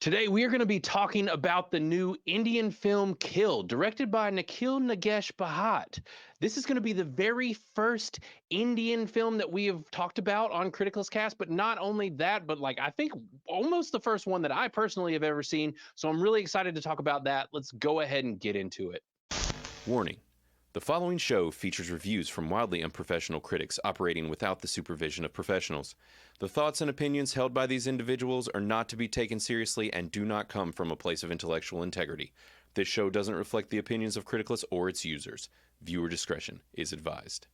Today, we are going to be talking about the new Indian film Kill, directed by Nikhil Nagesh Bhat. This is going to be the very first Indian film that we have talked about on Criticalist Cast, but not only that, but I think almost the first one that I personally have ever seen. So I'm really excited to talk about that. Let's go ahead and get into it. Warning. The following show features reviews from wildly unprofessional critics operating without the supervision of professionals. The thoughts and opinions held by these individuals are not to be taken seriously and do not come from a place of intellectual integrity. This show doesn't reflect the opinions of Criticalist or its users. Viewer discretion is advised.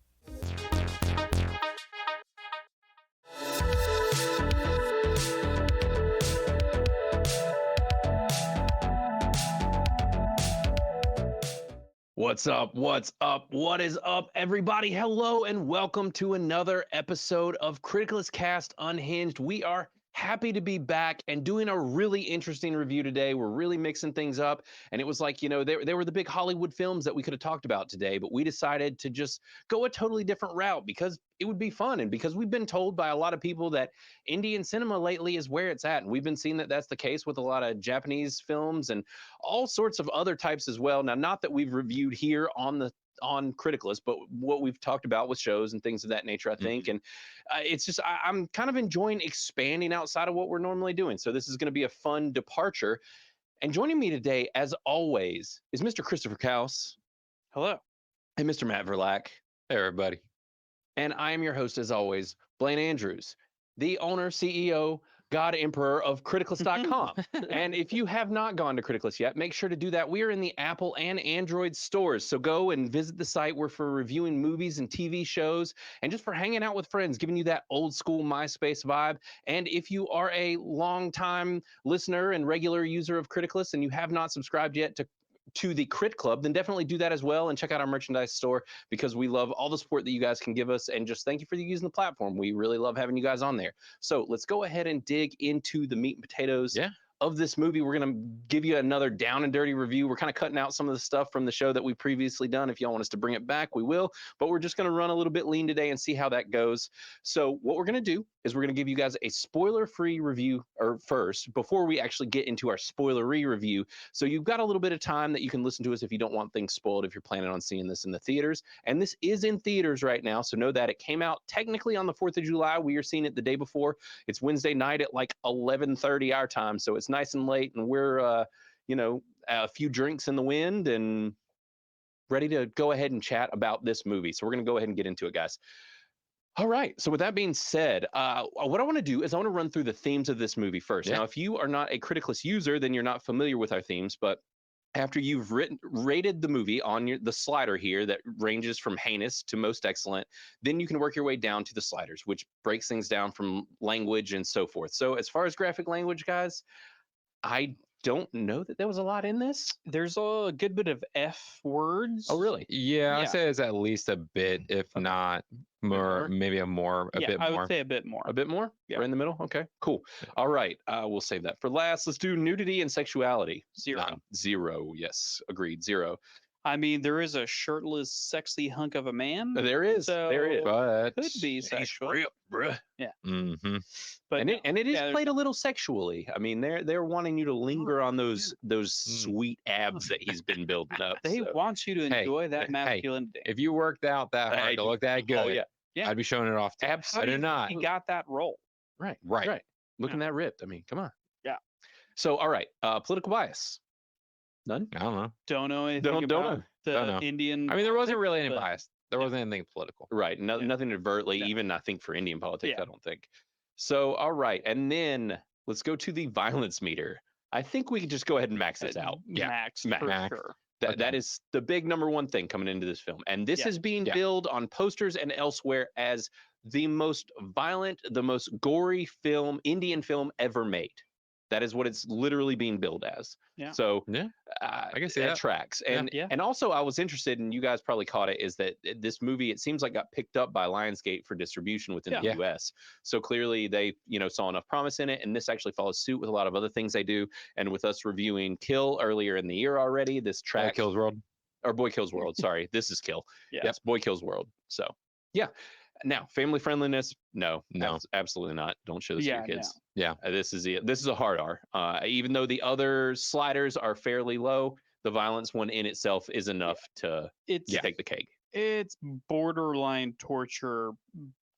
What's up? What's up? What is up, everybody? Hello, and welcome to another episode of Criticalist Cast Unhinged. We are happy to be back and doing a really interesting review today. We're really mixing things up, and it was like, there were the big Hollywood films that we could have talked about today, but we decided to just go a totally different route because it would be fun, and because we've been told by a lot of people that Indian cinema lately is where it's at, and we've been seeing that that's the case with a lot of Japanese films and all sorts of other types as well. Now, not that we've reviewed here on Criticalist, but what we've talked about with shows and things of that nature, I think. And it's just, I'm kind of enjoying expanding outside of what we're normally doing. So this is going to be a fun departure. And joining me today, as always, is Mr. Christopher Kaus. Hello. And Mr. Matt Verlack. Hey, everybody. And I am your host, as always, Blaine Andrews, the owner, CEO, God Emperor of Criticalist.com. And if you have not gone to Criticalist yet, make sure to do that. We are in the Apple and Android stores. So go and visit the site. We're for reviewing movies and TV shows and just for hanging out with friends, giving you that old school MySpace vibe. And if you are a longtime listener and regular user of Criticalist and you have not subscribed yet to the Crit Club, then definitely do that as well and check out our merchandise store because we love all the support that you guys can give us, and just thank you for using the platform. We really love having you guys on there. So let's go ahead and dig into the meat and potatoes of this movie. We're going to give you another down and dirty review. We're kind of cutting out some of the stuff from the show that we've previously done. If y'all want us to bring it back, we will, but we're just going to run a little bit lean today and see how that goes. So what we're going to do is we're going to give you guys a spoiler-free review first before we actually get into our spoilery review. So you've got a little bit of time that you can listen to us if you don't want things spoiled, if you're planning on seeing this in the theaters. And this is in theaters right now, so know that it came out technically on the 4th of July. We are seeing it the day before. It's Wednesday night at like 11:30 our time, so it's nice and late, and we're, a few drinks in the wind and ready to go ahead and chat about this movie. So we're going to go ahead and get into it, guys. All right. So with that being said, what I want to do is I want to run through the themes of this movie first. Now, if you are not a Criticalist user, then you're not familiar with our themes. But after you've rated the movie on the slider here that ranges from heinous to most excellent, then you can work your way down to the sliders, which breaks things down from language and so forth. So as far as graphic language, guys, I don't know that there was a lot in this. There's a good bit of F words. Oh, really? Yeah, I'd say it's at least a bit, if not more, maybe a bit more. I would say a bit more. A bit more? Yeah. Right in the middle? Okay, cool. All right, we'll save that for last. Let's do nudity and sexuality. 0. Zero, yes, agreed, 0. I mean, there is a shirtless, sexy hunk of a man. There is, so there is. But could be sexual. Ripped, bruh. Yeah. Mm-hmm. But and it is played a little sexually. I mean, they're wanting you to linger on those sweet abs that he's been building up. They want you to enjoy that masculinity. if you worked out that hard to look that good, yeah. I'd be showing it off to you. Absolutely. I do not. He got that role. Right. Right. Looking that ripped. I mean, come on. Yeah. So, all right, political bias. None? I don't know. Don't know anything Don't about the Don't know. Indian. I mean, there wasn't really any but- bias. There wasn't anything political. Right. Nothing overtly, even I think for Indian politics, I don't think. So, all right. And then let's go to the violence meter. I think we can just go ahead and max this out. Max. Max. For sure. That is the big number one thing coming into this film. And this is being billed on posters and elsewhere as the most violent, the most gory Indian film ever made. That is what it's literally being billed as. Yeah. So I guess that tracks. And and also I was interested, and you guys probably caught it, is that this movie, it seems like, got picked up by Lionsgate for distribution within the US. So clearly they, saw enough promise in it, and this actually follows suit with a lot of other things they do. And with us reviewing Kill earlier in the year already, this track Kills World. Or Boy Kills World, sorry. This is Kill. Yeah. Yes, Boy Kills World. So yeah. Now, family friendliness, no, No. absolutely not. Don't show this to your Yeah, kids. Yeah. This is a hard R. Even though the other sliders are fairly low, the violence one in itself is enough to It's take the cake. it's borderline torture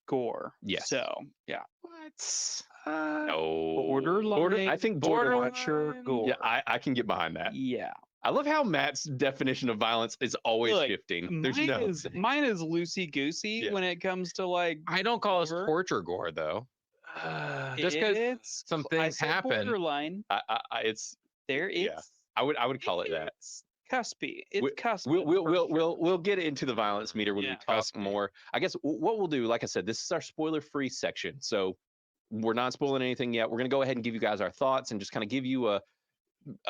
gore. Yes. So yeah, What? No. borderline. I think torture gore. Yeah, I can get behind that. Yeah. I love how Matt's definition of violence is always Look, shifting. There's Mine is loosey goosey Yeah. when it comes to like. I don't call this Gore. torture gore though. Just because It's some I things said happen. borderline. it's There yeah. it's I would call it that. it's cuspy. It's We- cuspy. We'll get into the violence meter when we Yeah. talk more. I guess what we'll do, like I said, this is our spoiler free section, so we're not spoiling anything yet. We're gonna go ahead and give you guys our thoughts and just kind of give you a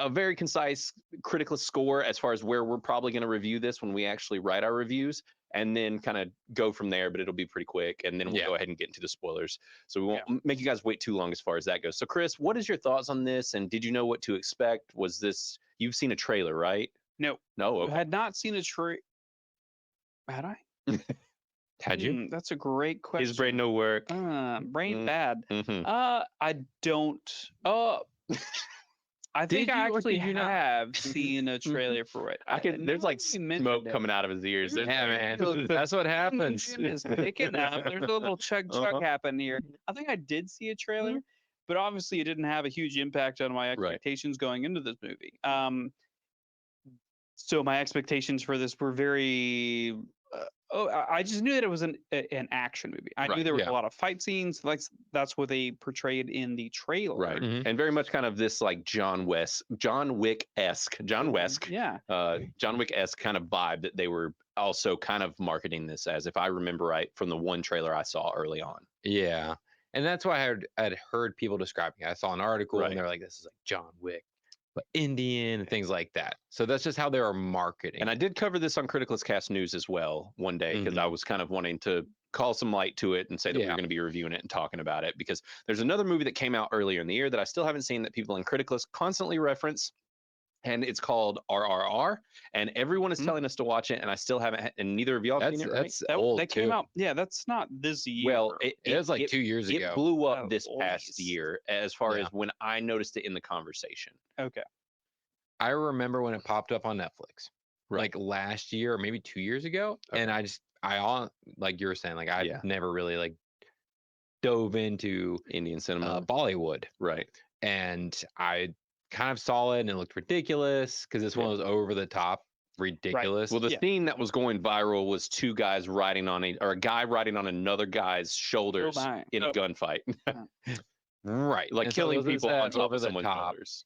very concise critical score as far as where we're probably going to review this when we actually write our reviews, and then kind of go from there. But it'll be pretty quick, and then we'll Yeah. go ahead and get into the spoilers, so we won't make you guys wait too long as far as that goes. So Chris, what is your thoughts on this, and did you know what to expect? Was this, you've seen a trailer, right? No. No. I Okay. had not seen a tree. Had I? Had you? That's a great question. His brain no work. Brain Mm. bad. Mhm. I don't. I Did think I you or actually did you not? have seen a trailer for it. I can. There's like nobody mentioned smoke it. coming out of his ears. There's Yeah, man. That's what happens. Jim is picking up. There's a little chug happen here. I think I did see a trailer, but obviously it didn't have a huge impact on my Right. expectations going into this movie. So my expectations for this were very. I just knew that it was an action movie. I knew Right, there was yeah. a lot of fight scenes. Like that's what they portrayed in the trailer. right, Mhm. and very much kind of this like John Wick-esque kind of vibe that they were also kind of marketing this as, if I remember right from the one trailer I saw early on. Yeah. And that's why I'd heard people describing it. I saw an article Right. and they're like, this is like John Wick, but Indian and things like that. So that's just how they were marketing. And I did cover this on Criticalist Cast News as well one day, because I was kind of wanting to call some light to it and say that we were Yeah. going to be reviewing it and talking about it, because there's another movie that came out earlier in the year that I still haven't seen that people in Criticalist constantly reference, and it's called RRR, and everyone is telling us to watch it, and I still haven't, and neither of y'all have that's seen it, right? that's old That too. came out. Yeah, that's not this year. Well, It was like 2 years it ago. blew up Oh, this past boys. year as far Yeah. as when I noticed it in the conversation. Okay. I remember when it popped up on Netflix, Right. like last year or maybe 2 years ago. Okay. And like you were saying, like I Yeah. never really like dove into Indian cinema, Bollywood. right? And I kind of saw it and it looked ridiculous because this one was over the top ridiculous. Well, the Yeah. scene that was going viral was two guys riding on a guy riding on another guy's shoulders my. in a Oh. gunfight, right. like And so killing it was people that on top over of the someone's top. shoulders.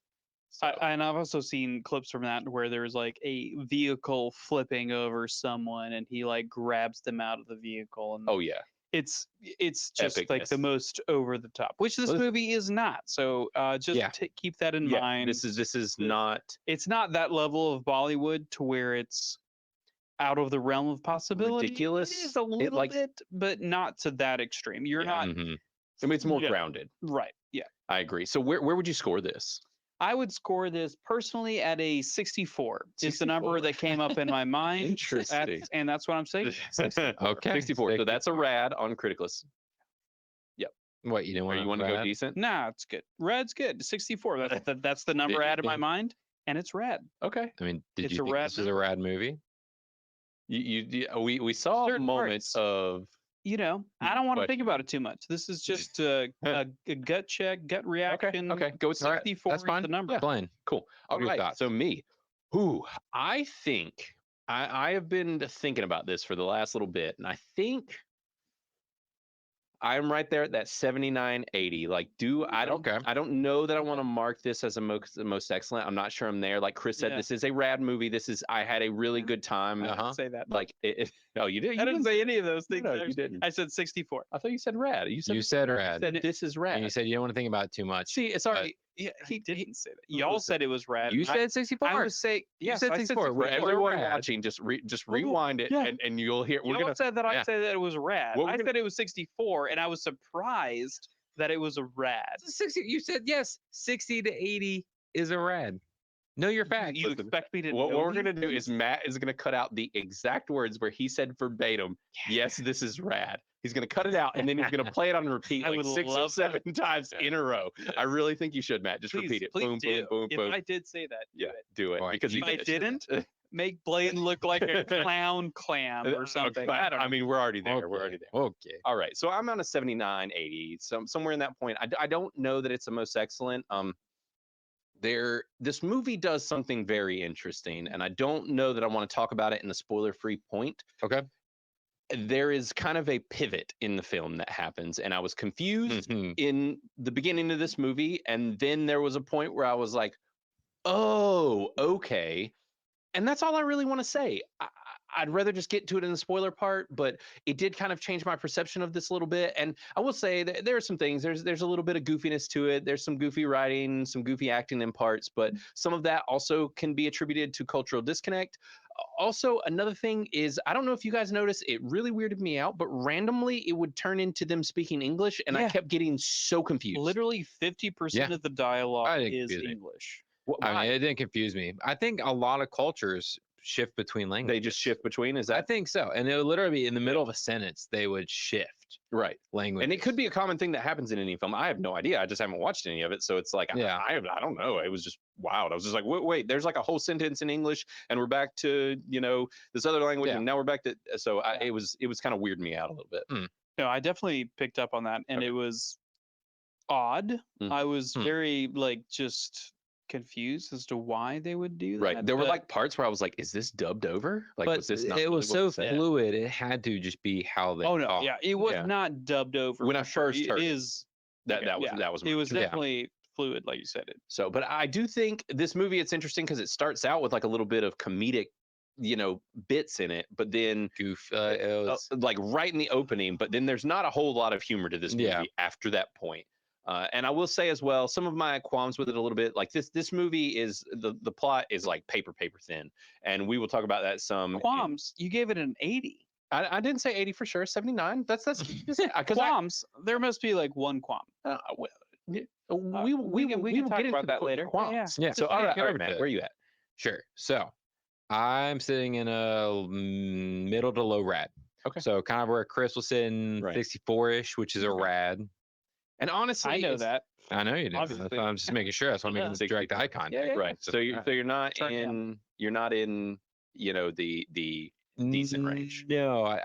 And I've also seen clips from that where there's like a vehicle flipping over someone and he like grabs them out of the vehicle, and Oh yeah, it's just like the Epicness. most over the top, which this Well, movie is not. So just Yeah. keep that in yeah. mind. This is not It's not that level of Bollywood to where it's out of the realm of possibility. ridiculous. It is a little like- bit, but not to that extreme. You're Yeah. not Mhm. I mean, it's more Yeah. grounded. right. Yeah. I agree. So where would you score this? I would score this personally at a 64. Is the number 64. that came up in my mind. Interesting. And that's what I'm saying. Okay. 64. So that's a rad on Criticalist. What, you didn't Or want you want to go decent? Nah, it's good. Red's good. 64. That's the number out of my mind, and it's red. Okay. I mean, did It's you a think rad this was a rad movie? We saw Certain moments parts. of You know, I don't want to But- think about it too much. This is just a gut check, gut reaction. okay. Go with All right, 64 that's is fine. the number. Blaine. Cool. All What are your right. thoughts? So me, I think I have been thinking about this for the last little bit, and I think I'm right there at that 79, 80. Like, I don't know that I want to mark this as the most excellent. I'm not sure I'm there. Like Chris said, Yeah. this is a rad movie. I had a really good time. I Uh-huh. didn't say that. Like, no, you did. I didn't say any of those things. No, you didn't. I said 64. I thought you said rad. You said rad. this is rad. And you said you don't want to think about it too much. See, it's already. Yeah, he didn't say that. Y'all said it was rad. You I- said 64. I was saying, yes, said I said 64. 64. For everyone rad. watching, just rewind it, yeah. and you'll hear. We're Y'all gonna. said that I yeah. said that it was rad. Well, we're I gonna- said it was 64, and I was surprised that it was a rad. 60. You said yes. 60 to 80 is a rad. Know your facts. You Listen, expect me to What know we're these gonna do things? is Matt is gonna cut out the exact words where he said verbatim, "Yes, this is rad," He's going to cut it out, and then he's going to play it on repeat I like would 6 or love 7 times in a row. I really think you should, Matt. Just Please, repeat it. please Boom, do. boom, boom, If boom. I did say that, do Yeah, it. do it. All right, Because If I didn't, make Blaine look like a clown clam or something. I don't know. I mean, we're already there. We're Okay, already there. Okay. All right, so I'm on a 79, 80, somewhere in that point. I don't know that it's the most excellent. This movie does something very interesting, and I don't know that I want to talk about it in the spoiler-free point. Okay. There is kind of a pivot in the film that happens, and I was confused Mhm. in the beginning of this movie, and then there was a point where I was like, oh, okay. And that's all I really want to say. I'd rather just get to it in the spoiler part, but it did kind of change my perception of this a little bit. And I will say that there are some things. There's a little bit of goofiness to it. There's some goofy writing, some goofy acting in parts, but some of that also can be attributed to cultural disconnect. Also, another thing is, I don't know if you guys noticed, it really weirded me out, but randomly it would turn into them speaking English, and I Yeah. kept getting so confused. Literally 50% Yeah. of the dialogue I think is confusing. English. I mean, it didn't confuse me. I think a lot of cultures shift between languages. They just shift between. Is I that think so. And it would literally be in the middle of a sentence, they would shift right? language. And it could be a common thing that happens in any film. I have no idea. I just haven't watched any of it. So it's like, Yeah. I don't know. It was just wild. I was just like, wait, there's like a whole sentence in English and we're back to, this other language. Yeah. And now we're back to, so Yeah. it was kind of weirding me out a little bit. No, I definitely picked up on that, and Okay. it was odd. Mm. I was Hmm. very just confused as to why they would do that. Right. There were but- like parts where I was like, is this dubbed over? Like, but was this not it was really what so was said? fluid, it had to just be how they Oh no, talk. yeah, it was Yeah. not dubbed over. When I for sure. first heard it it, is That okay, was it was my- Yeah. definitely fluid, like you said it. So, but I do think this movie, it's interesting because it starts out with like a little bit of comedic, bits in it, but then Goof. It was, like right in the opening, but then there's not a whole lot of humor to this movie Yeah. after that point. And I will say as well, some of my qualms with it a little bit, like this movie is the plot is like paper thin, and we will talk about that some. Qualms, you gave it an 80. I didn't say 80 for sure, 79. That's because Qualms, there must be like one qualm. we we can will talk get about into that the later. qualms. Yeah. So all right, Get over Matt, to it. where are you at? Sure. So I'm sitting in a middle to low rad. Okay. So kind of where Chris was sitting, Right. 64-ish, which is a Okay. rad. And honestly, I know it's- that. I know you do. Obviously. I'm just making sure. That's why I'm making Yeah. the direct eye contact. Yeah. Right. So you're not Turn down. in the decent range. No,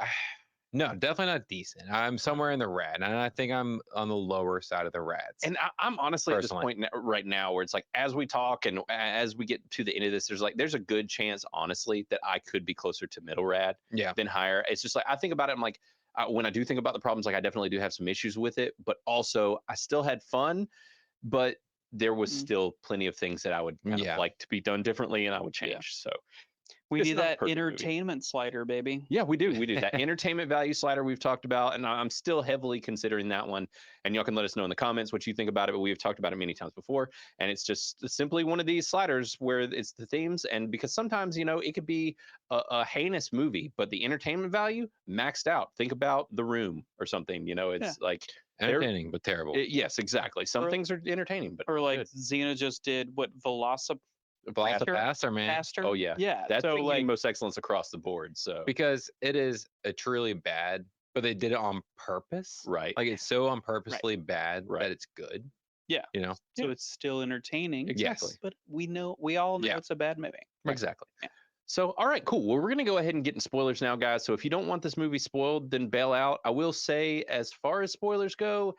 no, definitely not decent. I'm somewhere in the rad, and I think I'm on the lower side of the rads. And I'm honestly at this Personally. point right now where it's like, as we talk and as we get to the end of this, there's a good chance, honestly, that I could be closer to middle rad Yeah. than higher. It's just like, I think about it, I'm like, when I do think about the problems, like I definitely do have some issues with it, but also I still had fun, but there was Mm. still plenty of things that I would kind Yeah. of like to be done differently and I would change. Yeah. So We It's need not a that perfect movie. entertainment slider, baby. yeah, we do. That entertainment value slider we've talked about, and I'm still heavily considering that one. And y'all can let us know in the comments what you think about it. But we've talked about it many times before, and it's just simply one of these sliders where it's the themes, and because sometimes it could be a heinous movie, but the entertainment value maxed out. Think about The Room or something. It's like Entertaining, but terrible. yes, exactly. Some Or- things are entertaining, but Or like good. Xena just did what Blast Raptor? faster, man. Velocipaster? Oh yeah, Yeah. that's so so like most excellence across the board. So Because it is a truly bad, but they did it on purpose. right, Like it's so on purposely bad Right. that it's good. Yeah. You know? so it's still entertaining. Exactly. But we all know Yeah. it's a bad movie. exactly. Yeah. So, all right, cool. Well, we're going to go ahead and get into spoilers now, guys. So if you don't want this movie spoiled, then bail out. I will say, as far as spoilers go,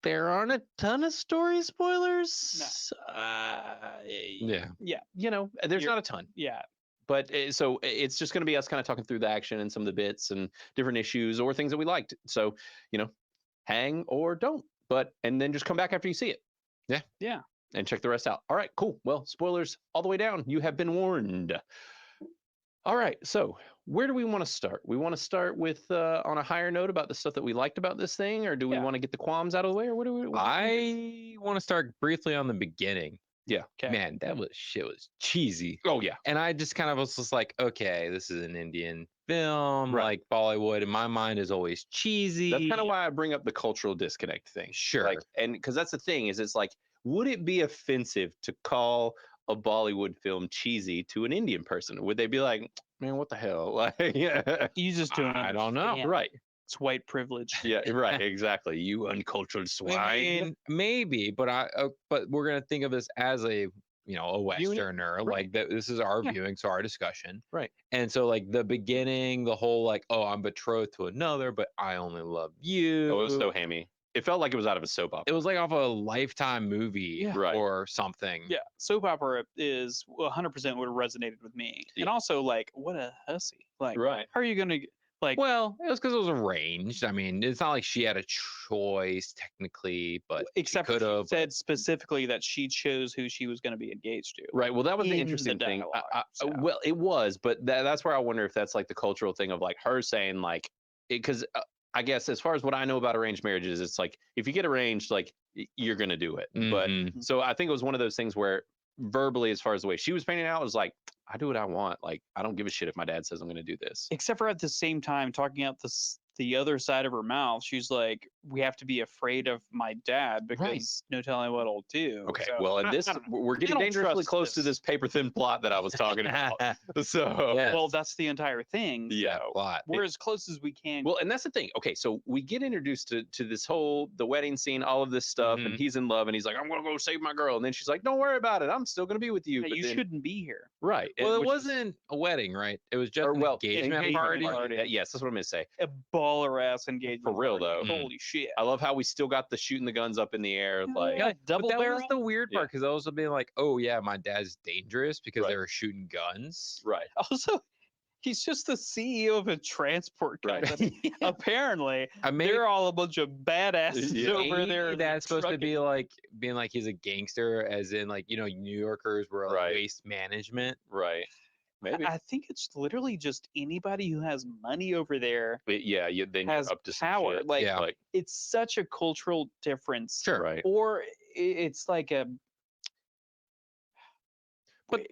there aren't a ton of story spoilers. Yeah. There's You're- not a ton. Yeah. But so it's just going to be us kind of talking through the action and some of the bits and different issues or things that we liked. So, hang or don't. And then just come back after you see it. Yeah. And check the rest out. All right, cool. Well, spoilers all the way down. You have been warned. All right, so where do we want to start? We want to start with on a higher note about the stuff that we liked about this thing, or do we Yeah. want to get the qualms out of the way, or what do we? I want to start briefly on the beginning. Yeah. Okay. Man, that shit was cheesy. Oh yeah, And I just kind of was just like, okay, this is an Indian film. Right. Like Bollywood in my mind is always cheesy. that's kind of why I bring up the cultural disconnect thing. Sure. And because that's the thing is, it's like, would it be offensive to call a Bollywood film cheesy to an Indian person? Would they be like, man, what the hell? Like, yeah, You just don't I don't know. understand. right. It's white privilege. Yeah, right. Exactly. You uncultured swine. I mean, maybe, but but we're gonna think of this as a a Westerner. right. Like that. This is our Yeah. viewing, so our discussion. Right. And so, like the beginning, the whole like, oh, I'm betrothed to another, but I only love you. Oh, it was so hammy. It felt like it was out of a soap opera. It was like off a Lifetime movie Yeah. Right. or something. Yeah, soap opera is 100% would have resonated with me. And Yeah. also, like, what a hussy. Like, Right. how are you gonna like? Well, it was because it was arranged. I mean, it's not like she had a choice technically, but except could she have. said specifically that she chose who she was going to be engaged to. Right. Well, that was the in interesting the thing. dialogue, so. Well, it was, but that's where I wonder if that's like the cultural thing of like her saying like, because I guess as far as what I know about arranged marriages, it's like if you get arranged, like you're gonna do it. But Mhm. so I think it was one of those things where verbally, as far as the way she was painting it out, it was like, I do what I want. Like I don't give a shit if my dad says I'm gonna do this. Except for at the same time, talking out the other side of her mouth, she's like, "We have to be afraid of my dad because no telling what he'll do." Okay. So, Well, and I this don't know. we're getting don't dangerously trust close to this paper thin plot that I was talking about. So Yes. Well, that's the entire thing. yeah. so Plot. we're as close as we can. Well, and that's the thing. Okay, so we get introduced to this whole the wedding scene, all of this stuff, and Mhm. he's in love, and he's like, "I'm gonna go save my girl," and then she's like, "Don't worry about it. I'm still gonna be with you." Hey, But you then- shouldn't be here. right. Well, it which is- wasn't a wedding, right? It was just or, an well, engagement party. Yes, that's what I'm gonna say. A baller ass engagement. For real, party. though. Mm. Holy shit. I love how we still got the shooting the guns up in the air, like Yeah, double but that barrel. was the weird Yeah. part because also being like, oh yeah, my dad's dangerous because Right. they were shooting guns. right, Also, he's just the CEO of a transport right. company. Apparently, I mean, they're all a bunch of badasses Yeah. over maybe there. that's supposed to trucking. be like being like he's a gangster, as in like New Yorkers were like Right. waste management. right. Maybe. I think it's literally just anybody who has money over there But yeah, then has you're up to some power. shit. Like, Yeah. like it's such a cultural difference. Sure. right. Or it's like a. But- Wait,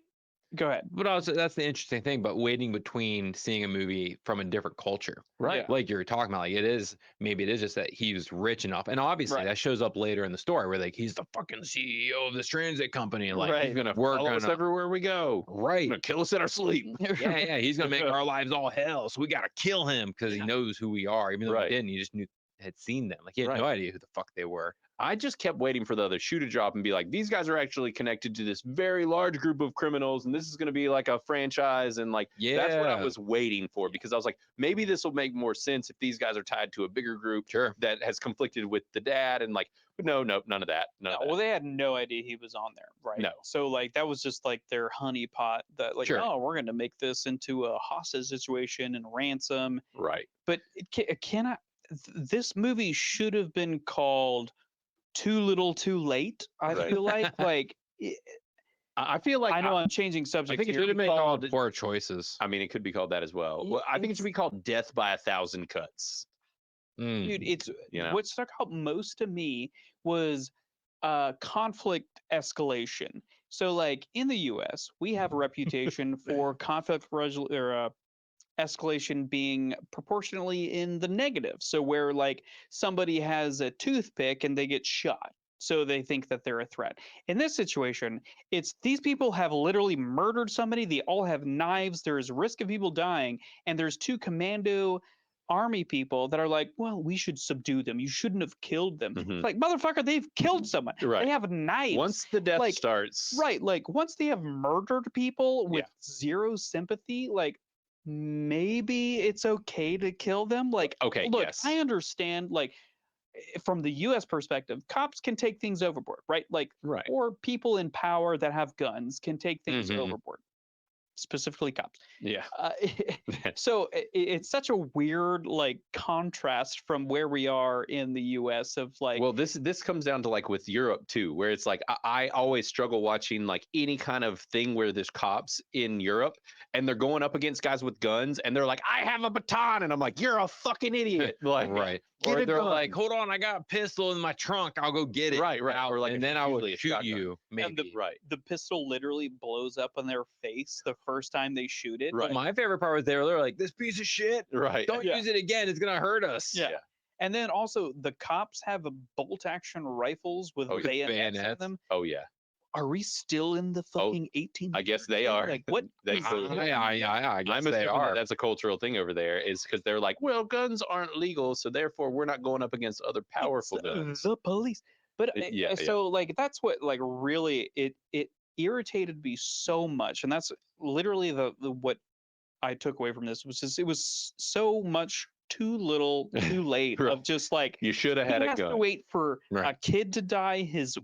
go ahead. But also that's the interesting thing. But waiting between seeing a movie from a different culture, Right. Yeah. like you were talking about, like maybe it is just that he was rich enough, and obviously Right. that shows up later in the story where like he's the fucking CEO of this transit company, and like Right. He's gonna we're follow us gonna- everywhere we go. right. He's gonna kill us in our sleep. Yeah, he's gonna make our lives all hell. So we gotta kill him because he knows who we are, even though Right. he didn't. He just had seen them. Like he had Right. no idea who the fuck they were. I just kept waiting for the other shoe to drop and be like, these guys are actually connected to this very large group of criminals, and this is going to be like a franchise. And like, that's what I was waiting for, because I was like, maybe this will make more sense if these guys are tied to a bigger group Sure. that has conflicted with the dad. And like, but no, none of that. None of that. Well, they had no idea he was on there, right? No. So like that was just like their honeypot that like, Sure. oh, we're going to make this into a hostage situation and ransom. Right. But it cannot. This movie should have been called Too Little, Too Late. I Right. feel like I feel like I know I'm changing subjects. think it here. should have been called. Poor choices. I mean, it could be called that as well. Yeah, Well, I think it it's- should be called Death by 1,000 Cuts. Mm. Dude, it's You know? what stuck out most to me was conflict escalation. So like in the US, we have a reputation for escalation being proportionally in the negative. So where like somebody has a toothpick and they get shot, so they think that they're a threat. In this situation, it's these people have literally murdered somebody. They all have knives. There's risk of people dying, and there's two commando army people that are like, well, we should subdue them. You shouldn't have killed them. Mhm. Like, motherfucker, they've killed someone. Right. They have knives. Once the death like, starts. Right, like once they have murdered people with Yeah. zero sympathy, like maybe it's okay to kill them. Like, Okay. look, yes. I understand, like from the US perspective, cops can take things overboard, right? Like, Right. or people in power that have guns can take things Mhm. overboard, specifically cops. Yeah. So it's such a weird like contrast from where we are in the US of like, Well, this comes down to like with Europe too, where it's like I always struggle watching like any kind of thing where there's cops in Europe and they're going up against guys with guns and they're like, I have a baton, and I'm like, you're a fucking idiot. Like, Right. Get Or a they're gun. like, hold on, I got a pistol in my trunk. I'll go get it. Right, right. out, Or like and a- then I will usually a shoot shotgun. you. And the- Maybe. right. the pistol literally blows up on their face the first time they shoot it. Right. My favorite part was they're like, this piece of shit. Right. Don't Yeah. use it again. It's gonna hurt us. Yeah. And then also the cops have bolt action rifles with Oh, yeah. bayonets on Bayonets. them. Oh yeah. are we still in the fucking 18? I guess they are. Like what? They is- clearly- I guess I'm they assuming are. that that's a cultural thing over there, is because they're like, well, guns aren't legal, so therefore we're not going up against other powerful it's, guns. the police. But Yeah. so like that's what like really it irritated me so much, and that's literally the what I took away from this was just it was so much too little, too late Right. of just like You should have had he a has to gun. wait for Right. a kid to die, his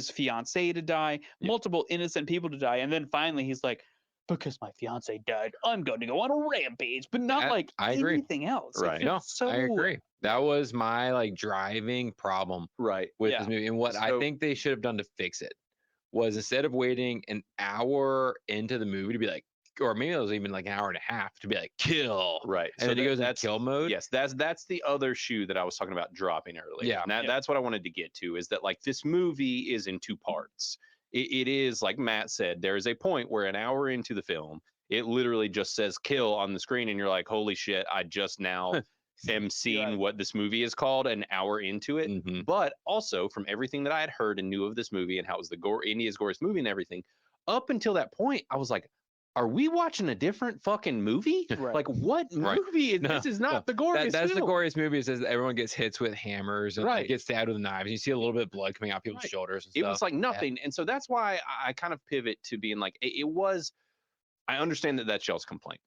fiance to die, Yeah. multiple innocent people to die, and then finally he's like, because my fiance died, I'm going to go on a rampage, but not like I agree. anything else. It's Right. just No, so I agree. That was my like driving problem Right. with Yeah. this movie, and what I So- think they should have done to fix it was instead of waiting an hour into the movie to be like, or maybe it was even like an hour and a half to be like kill, Right. and then he goes into that's kill mode. Yes, that's the other shoe that I was talking about dropping earlier. Yeah. And Yeah. that's what I wanted to get to, is that like this movie is in two parts. It is, like Matt said, there is a point where an hour into the film, it literally just says kill on the screen, and you're like, holy shit, I just now am seeing Right. what this movie is called an hour into it. Mhm. But also from everything that I had heard and knew of this movie and how it was India's Goriest movie and everything, up until that point, I was like, are we watching a different fucking movie? Right. Like, what Right. movie is No, this? Is not no, the Goriest that's the film. goriest movie. It says everyone gets hits with hammers and like, Right. gets stabbed with knives. You see a little bit of blood coming out people's Right. shoulders and It stuff. was like nothing. And so that's why I kind of pivot to being like, it was, I understand that that's y'all's complaint.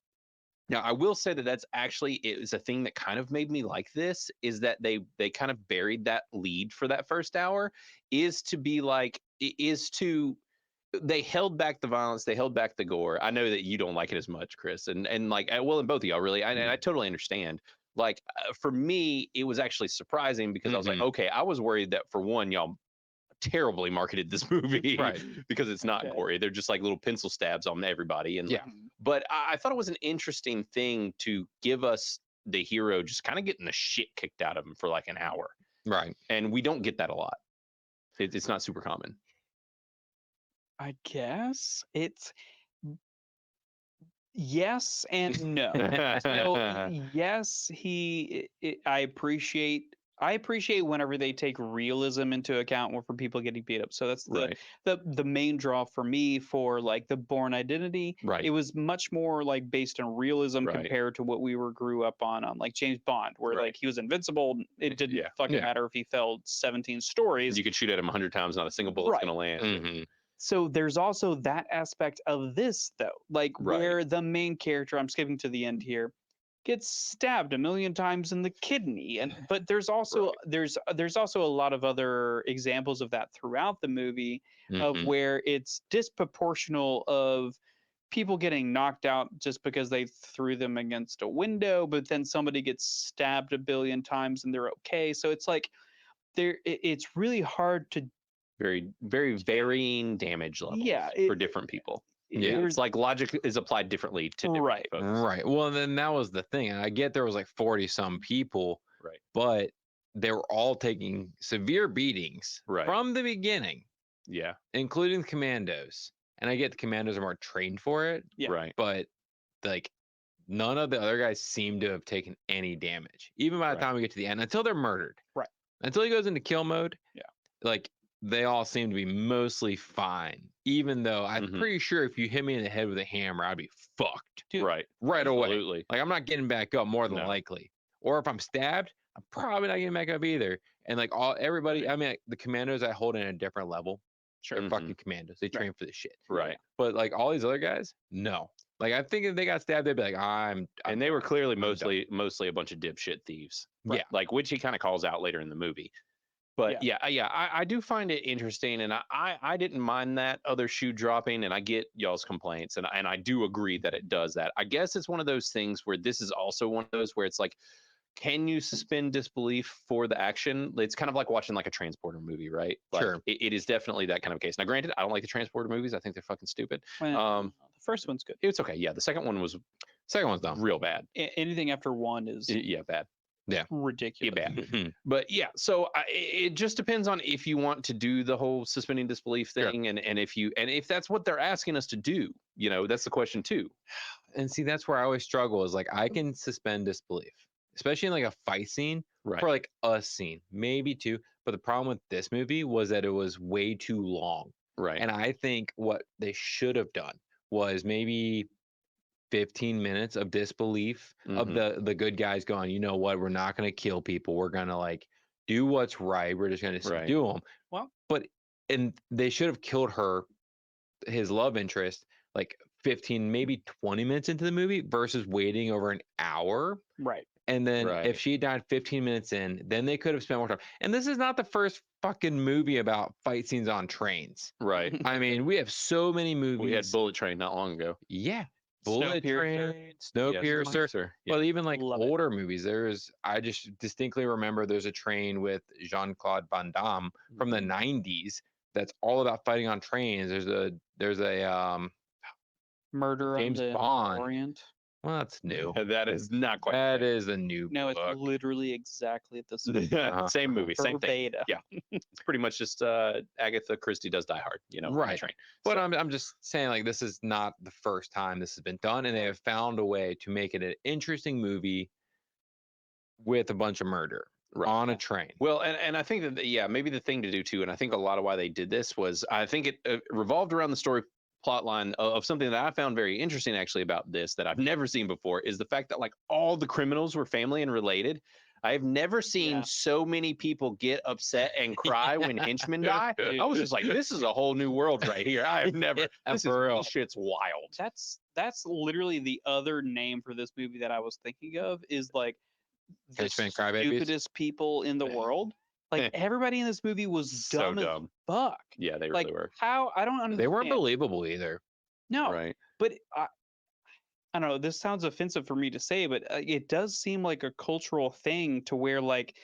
Now, I will say that that's actually, it was a thing that kind of made me like this, is that they kind of buried that lead for that first hour, is to be like, they held back the violence, they held back the gore. I know that you don't like it as much, Chris, and like, well, and both of y'all really, and I totally understand. Like, for me, it was actually surprising because I was like, okay, I was worried that for one, y'all terribly marketed this movie, Right. because it's not Okay. gory. They're just like little pencil stabs on everybody, and Yeah. but I thought it was an interesting thing to give us the hero just kind of getting the shit kicked out of him for like an hour, Right. and we don't get that a lot. It's not super common. I guess it's yes and no. So yes, I appreciate whenever they take realism into account for people getting beat up. So that's Right. the main draw for me for like the Bourne Identity. Right. It was much more like based on realism Right. compared to what we grew up on like James Bond, where Right. like he was invincible. It didn't Yeah. fucking Yeah. matter if he fell 17 stories. You could shoot at him 100 times, not a single bullet's Right. gonna land. Mhm. So there's also that aspect of this though, like Right. where the main character, I'm skipping to the end here, gets stabbed a million times in the kidney, and but there's also there's also a lot of other examples of that throughout the movie of Mhm. where it's disproportional of people getting knocked out just because they threw them against a window, but then somebody gets stabbed a billion times and they're okay. So it's like it's really hard to Very, very varying damage levels Yeah, for different people. Yeah. there's- It's like logic is applied differently to different Right. folks. Right. Well, then that was the thing. And I get there was like 40 some people, Right. but they were all taking severe beatings Right. from the beginning, Yeah. including the commandos. And I get the commandos are more trained for it, Yeah. Right. but like none of the other guys seem to have taken any damage, even by the Right. time we get to the end, until they're murdered. Right. Until he goes into kill mode. Yeah. Like they all seem to be mostly fine, even though I'm Mhm. pretty sure if you hit me in the head with a hammer, I'd be fucked Dude, Right. right away. Absolutely. Like I'm not getting back up more than No. likely. Or if I'm stabbed, I'm probably not getting back up either. And like everybody, I mean, like, the commandos I hold in a different level. Sure, Mhm. fucking commandos. They train for this shit. Right. But like all these other guys, no. Like I think if they got stabbed, they'd be like, And they were clearly done. mostly a bunch of dipshit thieves. Yeah. Like, which he kind of calls out later in the movie. But I do find it interesting, and I didn't mind that other shoe dropping, and I get y'all's complaints, and I do agree that it does that. I guess it's one of those things where this is also one of those where it's like, can you suspend disbelief for the action? It's kind of like watching like a Transporter movie, right? Like, Sure. it is definitely that kind of case. Now, granted, I don't like the Transporter movies. I think they're fucking stupid. well, the first one's good. It's okay. Yeah, the second one was second one's dumb. real bad. Anything after one is Yeah, bad. ridiculous. Yeah, bad. But yeah, so it just depends on if you want to do the whole suspending disbelief Sure. thing, and if that's what they're asking us to do, that's the question too. And see, that's where I always struggle is like I can suspend disbelief, especially in like a fight scene Right. for like a scene, maybe two. But the problem with this movie was that it was way too long. Right. And I think what they should have done was maybe 15 minutes of disbelief of Mhm. the good guys going, you know what, we're not going to kill people. We're going to like do what's right. We're just going to Right. subdue them. Well, But and they should have killed her, his love interest, like 15, maybe 20 minutes into the movie versus waiting over an hour. right. And then Right. if she died 15 minutes in, then they could have spent more time. And this is not the first fucking movie about fight scenes on trains. Right. I mean, we have so many movies. We had Bullet Train not long ago. Yeah. Bullet Snowpiercer. Train, Snowpiercer. Snowpiercer. Yeah. Well, even like Love it. older movies, I just distinctly remember there's a train with Jean-Claude Van Damme from the 90s that's all about fighting on trains. There's a Murder James on the Bond. Orient. Well, that's new. That is not quite. That is a new No, it's book. literally exactly the same. Same movie, same thing. Verbatim. Yeah. It's pretty much just Agatha Christie does Die Hard, you know, on a Right. train. But So, I'm just saying, like, this is not the first time this has been done, and they have found a way to make it an interesting movie with a bunch of murder Right. on a train. well, and I think that yeah, maybe the thing to do too, and I think a lot of why they did this was I think it revolved around the story plot line of something that I found very interesting actually about this that I've never seen before is the fact that like all the criminals were family and related. I have never seen Yeah. so many people get upset and cry when henchmen die. I was just like, this is a whole new world right here. I have never. This shit's wild. That's literally the other name for this movie that I was thinking of is like the Henchmen Crybabies? stupidest people in the world. Like everybody in this movie was So dumb as dumb. fuck. Yeah, they Like really were. how I don't understand. They weren't believable either. No, Right. but I don't know. This sounds offensive for me to say, but it does seem like a cultural thing to where like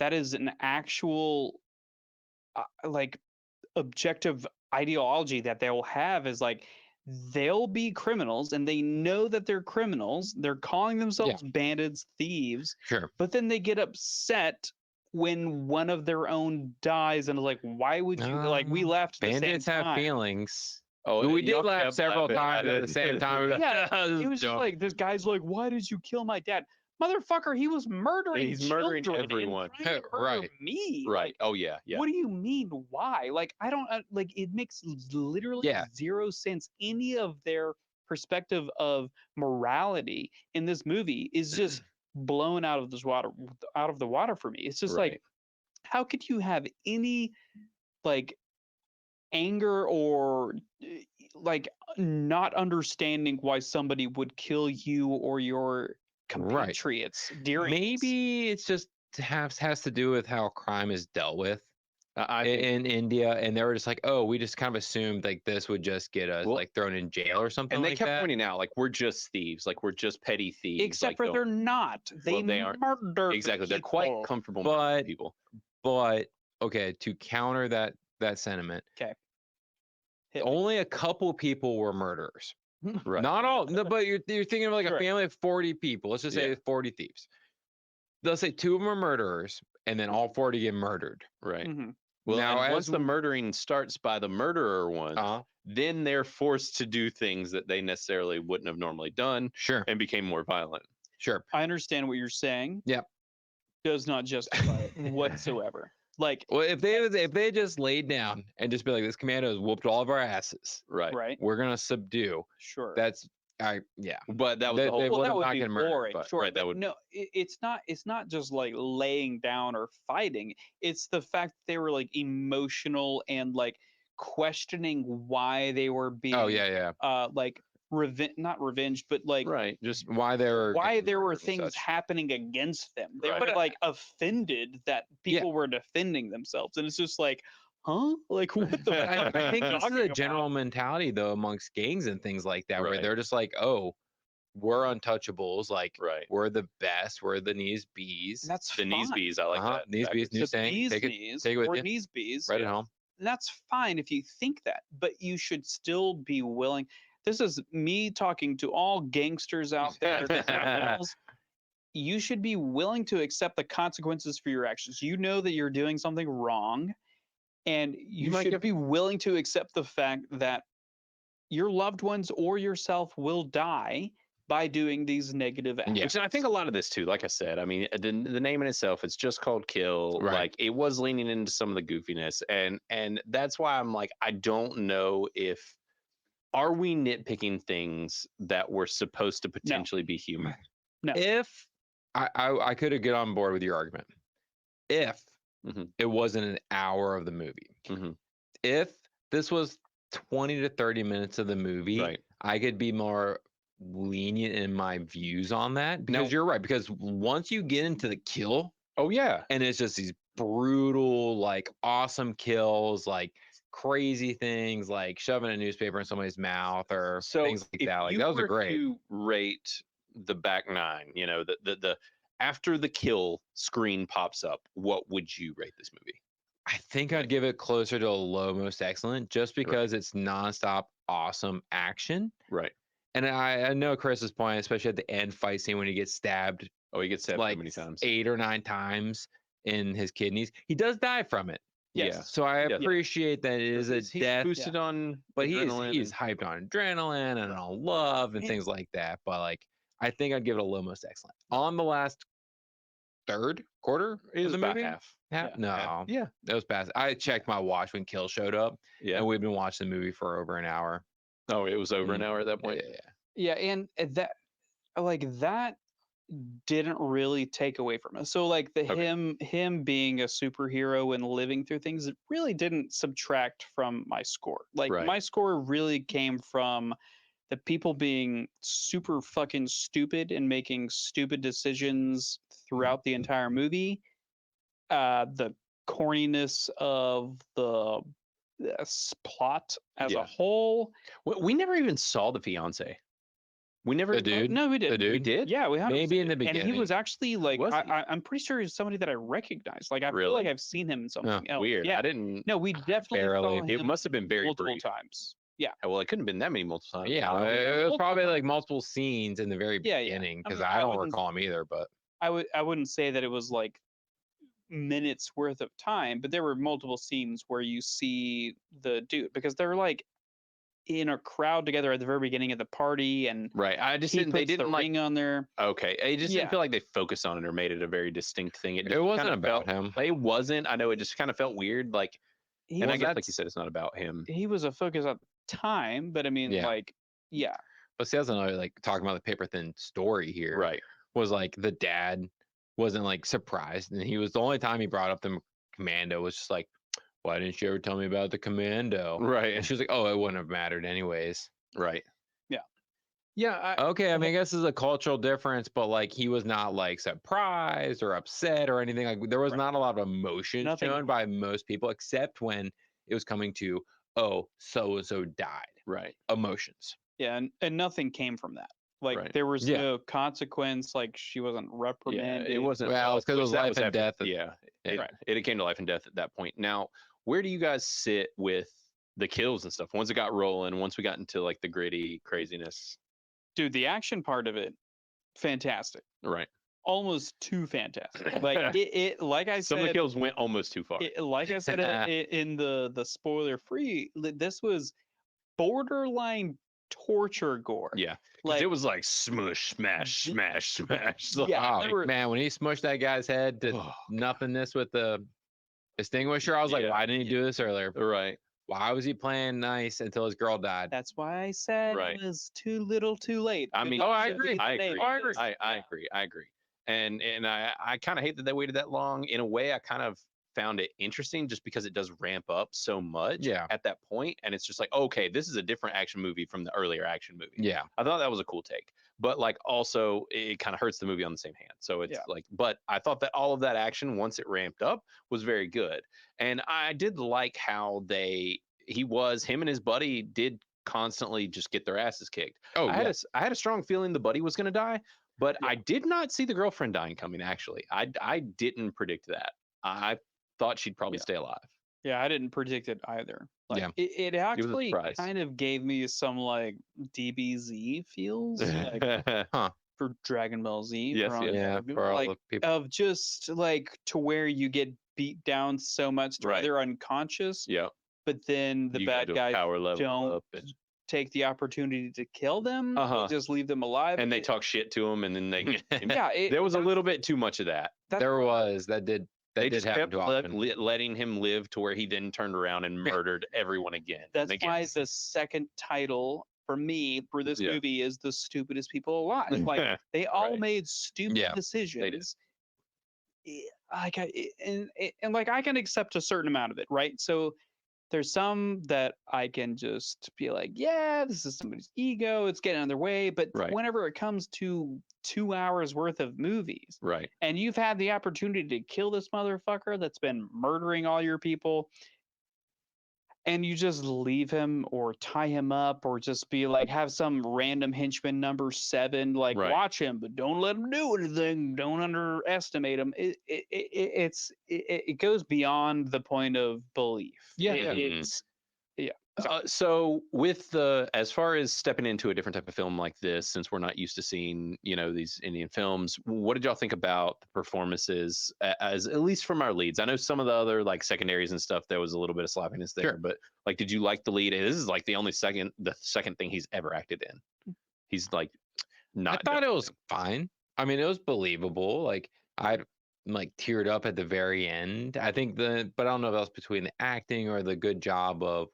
that is an actual like objective ideology that they'll have is like they'll be criminals and they know that they're criminals. They're calling themselves bandits, thieves, Sure. but then they get upset when one of their own dies and is like, why would you like we left at the same Bandits have time. feelings. Oh, We did y'all laugh kept several laughing times at the same time. Yeah, This it is was just dumb. like this guy's like, why did you kill my dad? Motherfucker, he was murdering He's murdering children and everyone. trying to murder Right. me. Right. Like, Oh yeah. Yeah. what do you mean why? Like I don't like it makes literally Yeah. zero sense. Any of their perspective of morality in this movie is just blown out of the water for me. It's just Right. like how could you have any like anger or like not understanding why somebody would kill you or your Right. compatriots during this? Maybe it's just has to do with how crime is dealt with I think in India, and they were just like, oh, we just kind of assumed like this would just get us Well, like thrown in jail or something and they like kept that. pointing out like we're just thieves, like we're just petty thieves. Except like, for don't- they're not. They they aren't. murder exactly. They're quite people. comfortable But- murdering people. But okay, to counter that sentiment, Hit me. only a couple people were murderers. Right. Not all, no, but you're thinking of like Sure. a family of 40 people. Let's just say Yeah. 40 thieves. They'll say 2 of them are murderers, and then all 40 get murdered. Right. Mhm. Well, Now, and as once the we- murdering starts by the murderer one, then they're forced to do things that they necessarily wouldn't have normally done Sure, and became more violent. sure. I understand what you're saying. Yep. Does not justify it whatsoever. Like, Well, if they just laid down and just be like, this commando has whooped all of our asses, Right. right? we're gonna subdue. Sure. That's But that was They- the whole. they well, would that have would not be getting murdered, boring. but- Sure, right, that but would- no. It's not just like laying down or fighting. It's the fact that they were like emotional and like questioning why they were being. oh yeah. Like not revenge, but like Right. Just Why they were why getting there were murdered and things such. happening against them. They Right. were like offended that Yeah. people were defending themselves, and it's just like, huh? Like what the? I fuck are think you this is talking a about? general mentality though amongst gangs and things like that, where Right. they're just like, oh, we're untouchables, like right. we're the best, we're the knees bees. And that's The knees fine. bees. I like that. Knees That bees, is- new The saying. bees Take it, knees take it with or you. knees bees. Right at home. And that's fine if you think that, but you should still be willing. This is me talking to all gangsters out there. criminals. You should be willing to accept the consequences for your actions. You know that you're doing something wrong, and you might should get- be willing to accept the fact that your loved ones or yourself will die, by doing these negative acts. Yeah. Which I think a lot of this too, like I said, I mean, the name in itself, it's just called Kill. Right. Like it was leaning into some of the goofiness, and that's why I'm like, I don't know if are we nitpicking things that were supposed to potentially be humor. No. If I could have get on board with your argument, if Mhm. it wasn't an hour of the movie, Mhm. if this was 20 to 30 minutes of the movie, Right. I could be more lenient in my views on that, because you're right. Because once you get into the kill, Oh yeah. and it's just these brutal, like awesome kills, like crazy things, like shoving a newspaper in somebody's mouth or So things like if that. Like you those are were great. to rate the back nine, you know, the after the kill screen pops up, what would you rate this movie? I think I'd give it closer to a low most excellent, just because it's nonstop awesome action. Right. And I know Chris's point, especially at the end fight scene when he gets stabbed Oh, he gets stabbed like so many times. 8 or 9 times in his kidneys. He does die from it. Yes. Yeah. So I Yeah. appreciate that it is a He's death, boosted on but adrenaline he's and- hyped on adrenaline and on love and things like that. But like, I think I'd give it a low most excellent. On the last third quarter It of was the about movie, half. Yeah. no, Yeah. that was past. I checked my watch when Kill showed up, Yeah. and we've been watching the movie for over an hour. Oh, it was over an hour at that point. Yeah, and that didn't really take away from it. So like the Okay. him being a superhero and living through things, it really didn't subtract from my score. Like Right. my score really came from the people being super fucking stupid and making stupid decisions throughout the entire movie. The corniness of the plot as a Yeah. whole. We never even saw the fiance. We never. The dude? No, we did. The dude? We did. Yeah, we had Maybe in the and beginning. he was actually like, Was he? I'm pretty sure he's somebody that I recognize. Like I feel Really? like I've seen him in something else. Weird. Yeah. I didn't. No, we definitely Barely. saw It him must have been very multiple brief. times. Yeah. Well, it couldn't have been that many multiple times. Yeah, No, it was multiple probably like times. multiple scenes in the very Yeah, yeah. beginning, I because mean, I I don't wouldn't- recall him either. But I wouldn't say that it was like minutes worth of time, but there were multiple scenes where you see the dude because they're like in a crowd together at the very beginning of the party, and Right. I just he didn't. They puts the didn't like. ring on there. Okay. It just Yeah. didn't feel like they focused on it or made it a very distinct thing. It, just it wasn't kinda about felt, him. It wasn't. I know it just kind of felt weird. Like, He and I was, guess like you said, it's not about him. he was a focus at the time, but I mean, Yeah. like, yeah, But see, that's another, like, talking about the paper thin story here. Right. Was like the dad wasn't like surprised, and he was the only time he brought up the commando was just like, why didn't you ever tell me about the commando? Right. And she was like, oh, it wouldn't have mattered anyways. Right. Yeah. Yeah. Okay, I mean, I guess it's a cultural difference, but like he was not like surprised or upset or anything. Like there was Right. not a lot of emotion Nothing. shown by most people, except when it was coming to, oh, so and so died. Right. Emotions. Yeah, and nothing came from that. Like Right. there was Yeah. no consequence. Like she wasn't Yeah. reprimanded. It wasn't. Well, it's 'cause it which was that life and after- death. Yeah. It, Right. it came to life and death at that point. Now, where do you guys sit with the kills and stuff? Once it got rolling, once we got into like the gritty craziness. Dude, the action part of it, fantastic. Right. Almost too fantastic. Like it like I Some of the said, kills went almost too far. like I said in the spoiler free, this was borderline torture gore. Yeah. 'Cause Like it was like smush, smash, The- smash, smash. Yeah, Oh there were- man, when he smushed that guy's head to Oh, nothingness with the extinguisher, I was like, Yeah, why didn't he do this earlier? right. Why was he playing nice until his girl died? that's why I said Right. it was too little, too late. I It mean, was I just agree. too I late. agree. Oh, I agree. I agree. I agree. And I kind of hate that they waited that long. In a way, I kind of found it interesting just because it does ramp up so much Yeah. at that point, and it's just like, okay, this is a different action movie from the earlier action movie. Yeah. I thought that was a cool take, but like also it kind of hurts the movie on the same hand. So it's Yeah. like, but I thought that all of that action once it ramped up was very good, and I did like how him and his buddy did constantly just get their asses kicked. Oh, I had a strong feeling the buddy was going to die, but Yeah. I did not see the girlfriend dying coming. Actually, I didn't predict that. I thought she'd probably Yeah. stay alive. Yeah, I didn't predict it either. Like Yeah. it was a actually surprise. kind of gave me some like DBZ feels like for Dragon Ball Z. Yes, for yes. yeah, Dragon for all like the people. of just like to where you get beat down so much to where Right. they're unconscious, Yeah, but then the you bad go to a guys power level don't up and- take the opportunity to kill them, Uh-huh. just leave them alive. And they talk shit to him, and then they. Yeah, There was a little bit too much of that. There was that did They did just happen kept too often. letting him live to where he then turned around and murdered everyone again. That's and again. why the second title for me for this Yeah. movie is The Stupidest People Alive. Like they all Right. made stupid Yeah, decisions. Like and like I can accept a certain amount of it, right? So there's some that I can just be like, yeah, this is somebody's ego, it's getting in their way. But Right. whenever it comes to 2 hours worth of movies, Right. and you've had the opportunity to kill this motherfucker that's been murdering all your people, and you just leave him or tie him up or just be like have some random henchman number 7 like Right. watch him but don't let him do anything, don't underestimate him. It goes beyond the point of belief. Yeah. It's So with the, as far as stepping into a different type of film like this, since we're not used to seeing, these Indian films, what did y'all think about the performances as at least from our leads? I know some of the other like secondaries and stuff, there was a little bit of sloppiness there, Sure. but like, did you like the lead? This is like the second thing he's ever acted in. He's like not. I thought it was fine. I mean, it was believable. Like I like teared up at the very end. I think but I don't know if that was between the acting or the good job of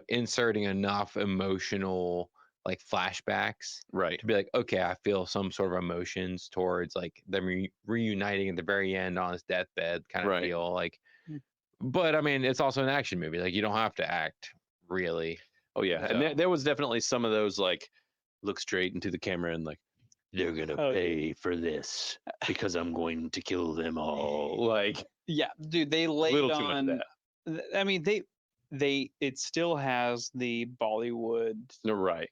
inserting enough emotional like flashbacks right. to be like, okay, I feel some sort of emotions towards like them reuniting at the very end on his deathbed kind of Right. feel like. Mm. But I mean, it's also an action movie. Like you don't have to act really. Oh yeah, and So- there was definitely some of those like look straight into the camera and like they're gonna Oh, yeah. pay for this because I'm going to kill them all. Like yeah, dude, they laid little too much of on. I mean, it still has the Bollywood no, right.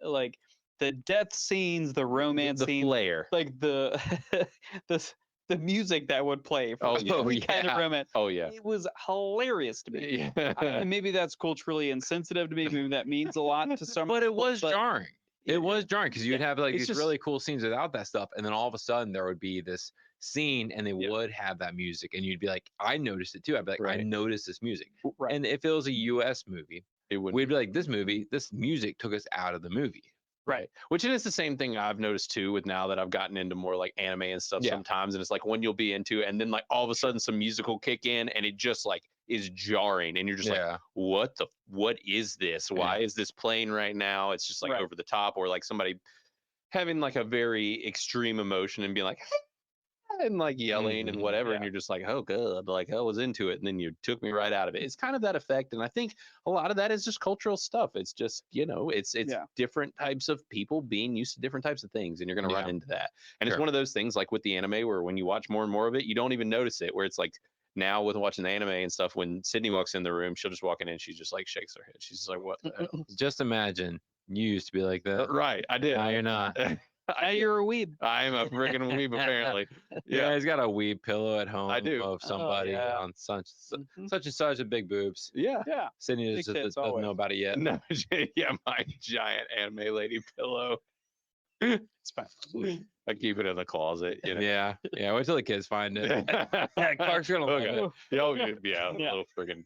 like the death scenes, the romance The scenes, flair. like the the music that would play for Oh, every kind of yeah. romance. Oh yeah. It was hilarious to me. Yeah. And maybe that's culturally insensitive to me. Maybe that means a lot to some. But it people, was but jarring. It was jarring because you'd have like It's these just- really cool scenes without that stuff, and then all of a sudden there would be this scene, and they Yeah. would have that music, and you'd be like, "I noticed it too." I'd be like, "I Right. noticed this music." Right. And if it was a U.S. movie, It would we'd be like, "This music took us out of the movie." right. Which it is the same thing I've noticed too with now that I've gotten into more like anime and stuff Yeah. sometimes, and it's like one you'll be into, and then like all of a sudden some musical kick in, and it just like is jarring, and you're just like, Yeah, what is this? Why is this playing right now? It's just like Right. over the top, or like somebody having like a very extreme emotion and being like and like yelling and Mhm. whatever, and Yeah. you're just like, oh god, like I was into it, and then you took me right out of it. It's kind of that effect, and I think a lot of that is just cultural stuff. It's just it's Yeah. different types of people being used to different types of things, and you're gonna run Yeah. into that. And it's Sure. one of those things like with the anime where when you watch more and more of it, you don't even notice it. Where it's like now with watching the anime and stuff, when Sydney walks in the room, she'll just walk in and she just like shakes her head. She's just like, what the hell? just imagine you used to be like that. Right, I did. Now you're not. Now you're a weeb. I'm a freaking weeb apparently. Yeah, Yeah. he's got a weed pillow at home. do. Of somebody yeah. on such Mhm. such and such with big boobs. Yeah. Yeah. Sydney Big just tits doesn't always. know about it yet. No, yeah, my giant anime lady pillow. It's fine. I keep it in the closet. Yeah, yeah. Wait till the kids find it. Yeah, Clark's gonna love okay. it. Yeah, yeah, Yeah. little freaking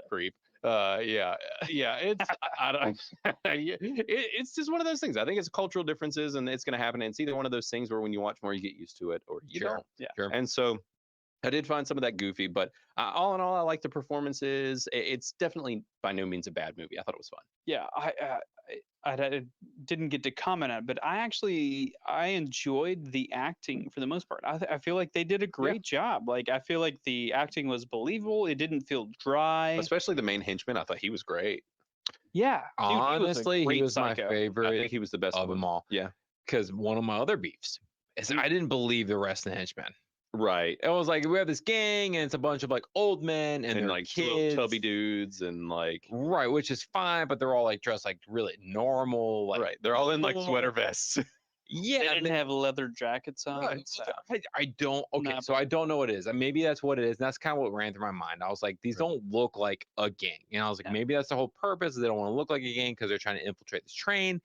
creep. Yeah. It's I don't. It's just one of those things. I think it's cultural differences, and it's going to happen. And it's either one of those things where when you watch more, you get used to it, or you Sure. don't. Yeah. Sure. And so I did find some of that goofy, but all in all, I like the performances. It's definitely by no means a bad movie. I thought it was fun. Yeah, I didn't get to comment on it, but I enjoyed the acting for the most part. I feel like they did a great job. Like I feel like the acting was believable. It didn't feel dry. Especially the main henchman. I thought he was great. Yeah, dude, Honestly, he great was my psycho. I favorite think he was the best of one. them all. Yeah. Because one of my other beefs is I didn't believe the rest of the henchmen. Right. It was like we have this gang and it's a bunch of like old men and they're like kids. little tubby dudes and like Right, which is fine, but they're all like dressed like really normal. Like, right. They're all in like cool. sweater vests. Yeah, They and didn't have leather jackets on. Right, so- I don't. Okay, Nah, so I don't know what it is. And maybe that's what it is. And that's kind of what ran through my mind. I was like, these don't look like a gang. And I was like, Yeah. maybe that's the whole purpose. They don't want to look like a gang because they're trying to infiltrate this train.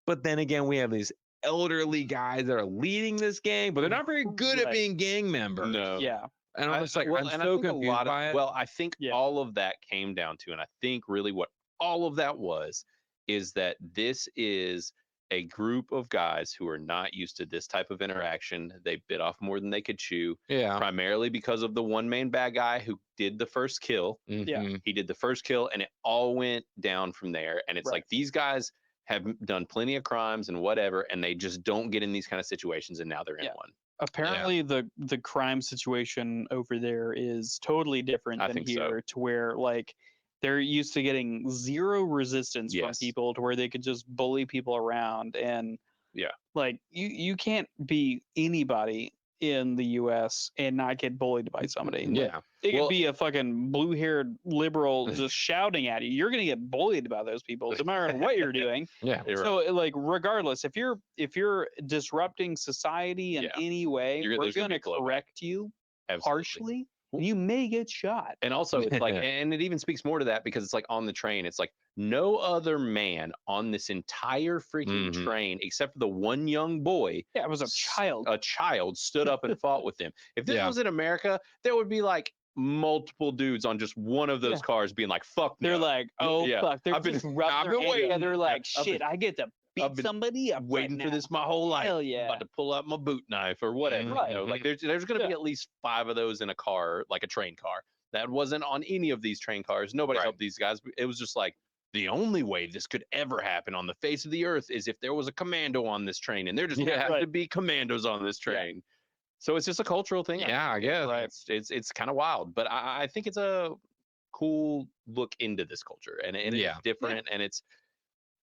But then again, we have these elderly guys that are leading this gang, but they're not very good at Right. being gang members. No. Yeah, And I'm just like, well, I'm and I so think a confused lot of- by it. Well, I think Yeah. all of that came down to, and I think really what all of that was is that this is a group of guys who are not used to this type of interaction. They bit off more than they could chew, Yeah. primarily because of the one main bad guy who did the first kill. Mhm. He did the first kill, and it all went down from there. And it's Right. like these guys have done plenty of crimes and whatever, and they just don't get in these kind of situations, and now they're in Yeah. one. Apparently, the crime situation over there is totally different I than think so. here, to where like they're used to getting zero resistance from Yes. people, to where they could just bully people around. And Yeah. like you can't be anybody in the U.S. and not get bullied by somebody. Like, Yeah. it could Well- be a fucking blue-haired liberal just shouting at you. You're gonna get bullied by those people, no matter what you're doing. Yeah. You're right. So like regardless, if you're disrupting society in Yeah. any way, You're- we're there's gonna be gonna blowback. correct you Absolutely. harshly, and you may get shot. And also, it's like, and it even speaks more to that because it's like on the train, it's like no other man on this entire freaking Mhm. train, except for the one young boy, Yeah, it was a child. a child stood up and fought with him. If this Yeah. was in America, there would be like multiple dudes on just one of those Yeah. cars being like, fuck They're no. like, oh Yeah. fuck, they're I've been- just rubbing I've their been hand waiting. together like, I've been- shit, I get to beat I've been somebody up waiting right for now. this my whole life. Hell I'm yeah. about to pull out my boot knife or whatever. Right. You know, like there's going to be Yeah. at least 5 of those in a car, like a train car. That wasn't on any of these train cars. Nobody Right. helped these guys. It was just like the only way this could ever happen on the face of the earth is if there was a commando on this train, and there just Yeah. happened to Right. be commandos on this Yeah. train. So it's just a cultural thing. Yeah, I guess. Right. It's kind of wild, but I think it's a cool look into this culture, and it's Yeah. different, and it's,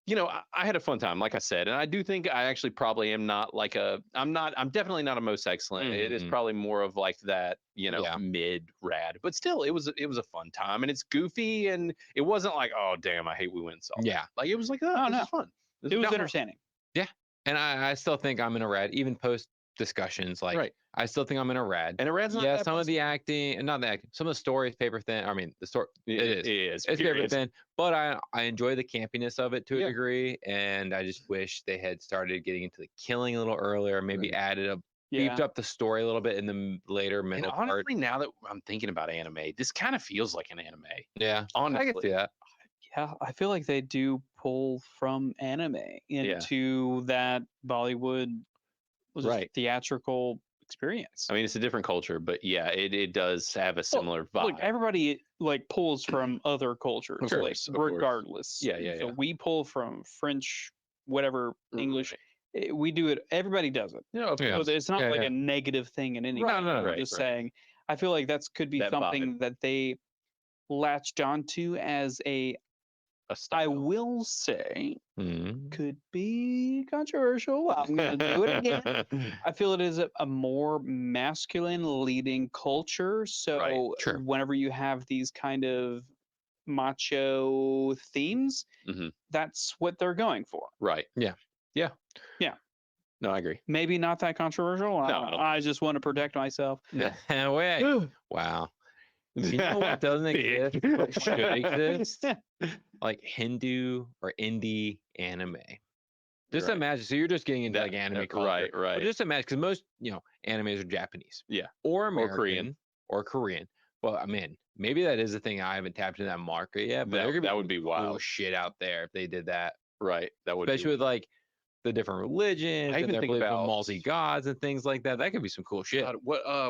you know, I had a fun time, like I said, and I do think I actually probably am not like I'm definitely not a most excellent. It is Mhm. probably more of like that, you know, Yeah. mid rad, but still, it was a fun time, and it's goofy, and it wasn't like, oh damn, I hate we went and saw that. Yeah. Like it was like, oh, Oh, this no. is fun. This It is was fun. entertaining. And I still think I'm in a red, even post discussions. Like, Right. I still think I'm in a red. And a rad's not Yeah, that some of bad. the acting, and not the acting, some of the story is paper thin. I mean, the story, it is. It is. It's paper period. thin, but I enjoy the campiness of it to a Yeah. degree, and I just wish they had started getting into the killing a little earlier, maybe Right. added a Yeah. beefed up the story a little bit in the later And middle part. honestly, now that I'm thinking about anime, this kind of feels like an anime. Yeah, I Honestly, can see that. Yeah, I feel like they do pull from anime into that Bollywood just Right. theatrical experience. I mean, it's a different culture, but yeah, it does have a similar vibe. Look, everybody like pulls from other cultures, Of like, course, of course. regardless. Yeah, yeah, So yeah. we pull from French, whatever English. We do it. Everybody does it. You know, of Yeah. So it's not Yeah, like yeah. a negative thing in any Right, way. no, I'm right, just right. saying. I feel like could be That something that they latched onto as a. a I style. will say Mhm. could be controversial. I'm gonna do it again. I feel it is a more masculine leading culture. So sure. whenever you have these kind of macho themes, Mhm. that's what they're going for. Right. Yeah. Yeah. Yeah. No, I agree. Maybe not that controversial. No, I don't I just want to protect myself. Wait. Wow. You know what doesn't exist but should exist? Like Hindu or indie anime. Just Right. imagine. So you're just getting into That- like anime that- culture. right, right. But just imagine, because most animes are Japanese. Yeah. Or American. Korean. Or Korean. Well, I mean, maybe that is a thing. I haven't tapped into that market yet. But That- there could be that would some be cool wild. shit out there if they did that. Right. That would Especially be with like the different religions I and even their think belief in about- multi-gods and things like that. That could be some cool shit. God,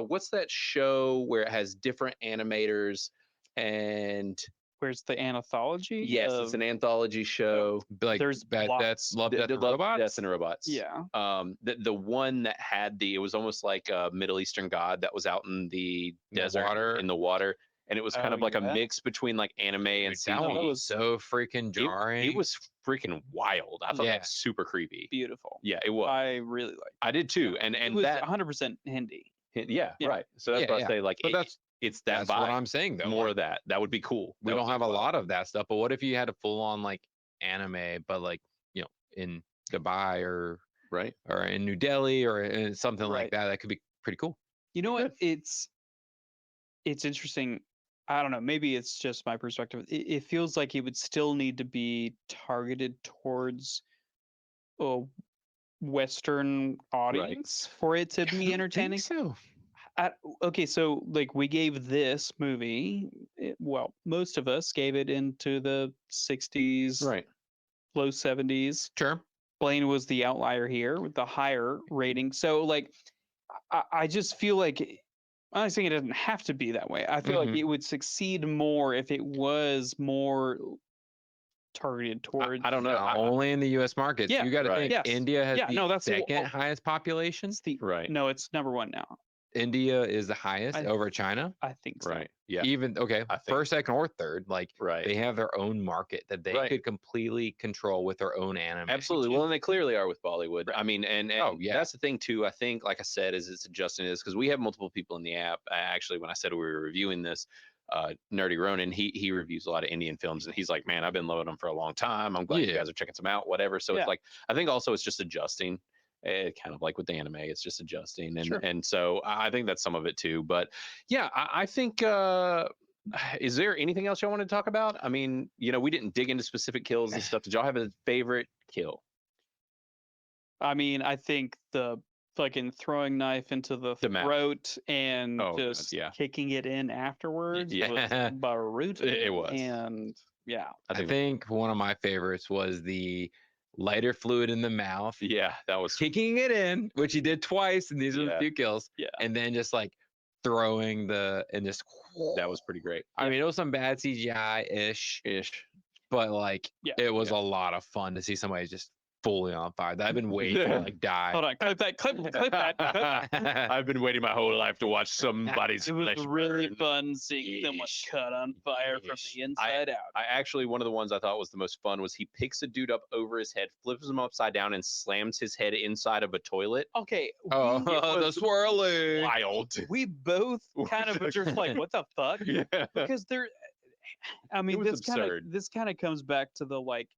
what's that show where it has different animators and Where's the anthology? yes, it's an anthology show. Like there's Bad lots. Death, Love, The- Death, the and Love, Robots? Death and Robots. Yeah. The one that had it was almost like a Middle Eastern god that was out in the In the desert water. in the water, and it was kind Oh, of like yeah? a mix between like anime and Dude, that one CG. was so freaking jarring. It was freaking wild. I thought Yeah. that was super creepy. Beautiful. Yeah, it was. I really like. I did too, and It was that 100% Hindi. yeah, Yeah. right. So that's Yeah, what yeah. I say. Like, But it's that that's what vibe. I'm saying though. More like, of that. That would be cool. we That don't would have be a wild. lot of that stuff. But what if you had a full on like anime, but like in Dubai right? or in New Delhi or in something like Right. that? That could be pretty cool. You know what? It's interesting. I don't know. Maybe it's just my perspective. It feels like it would still need to be targeted towards a Western audience for it to be entertaining. So Okay, so like we gave this movie, well, most of us gave it into the 60s, Right. low 70s. Sure. Blaine was the outlier here with the higher rating. So like, I just feel like I'm not saying it doesn't have to be that way. I feel like Mhm. it would succeed more if it was more targeted towards. I don't know. Only in the U.S. markets. Yeah, You got to right. think Yes. India has Yeah, the no, that's the- second highest population. It's the Right. No, it's number one now. India is the highest I- over China. I think so. Right. Yeah. Even okay, I think- first, second, or third. Like Right. they have their own market that they Right. could completely control with their own anime. Absolutely. Well, and they clearly are with Bollywood. Right. I mean, and Oh, yeah. that's the thing too. I think, like I said, is it's adjusting this because we have multiple people in the app. Actually, when I said we were reviewing this, Nerdy Ronan, he reviews a lot of Indian films, and he's like, man, I've been loving them for a long time. I'm glad you Yeah. guys are checking some out, whatever. So Yeah. it's like, I think also it's just adjusting. Kind of like with the anime, it's just adjusting, and Sure. and so I think that's some of it too. But yeah, I think. Is there anything else y'all want to talk about? I mean, we didn't dig into specific kills and stuff. Did y'all have a favorite kill? I mean, I think the fucking throwing knife into the The mouth. throat and Oh, God, just yeah. kicking it in afterwards Yeah. was brutal. It was. And yeah, I think one of my favorites was the lighter fluid in the mouth, yeah, that was kicking it in, which he did twice, and these are the Yeah. few kills. Yeah. And then just like throwing and just that was pretty great. I mean, it was some bad CGI ish, but like Yeah. it was a lot of fun to see somebody just fully on fire. I've been waiting to like die. hold on, clip that, clip that. I've been waiting my whole life to watch somebody's It was flesh really burn. fun seeing someone Yeesh. cut on fire from Yeesh. the inside out. I actually, one of the ones I thought was the most fun was he picks a dude up over his head, flips him upside down, and slams his head inside of a toilet. Okay, Oh, we, the swirling. Wild. we both kind of were just like, what the fuck? Yeah. Because I mean, was this kind of comes back to the like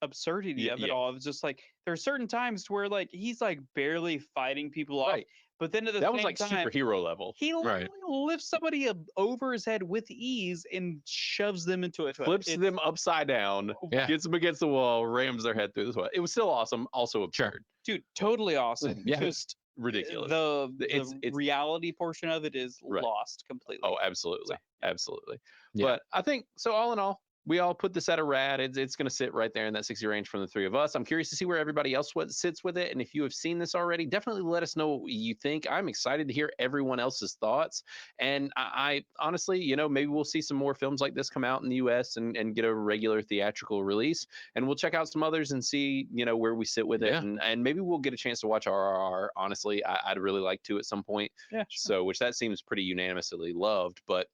absurdity Yeah, of it yeah. all. It's just like there are certain times where like he's like barely fighting people off, Right. but then at the That same was like time, superhero level. he Right. literally lifts somebody over his head with ease and shoves them into a toilet. Flips It's- them upside down, Yeah. gets them against the wall, rams their head through the toilet. It was still awesome, also Sure. absurd, dude, totally awesome. Yeah. Just ridiculous. the It's- reality portion of it is Right. lost completely. Oh, absolutely, absolutely. Yeah. But I think so. All in all, we all put this at a rad. It's going to sit right there in that 60 range from the three of us. I'm curious to see where everybody else sits with it. And if you have seen this already, definitely let us know what you think. I'm excited to hear everyone else's thoughts. And I honestly, maybe we'll see some more films like this come out in the US and get a regular theatrical release. And we'll check out some others and see, where we sit with it. Yeah. And maybe we'll get a chance to watch RRR. Honestly, I'd really like to at some point. Yeah, sure. So, which that seems pretty unanimously loved, but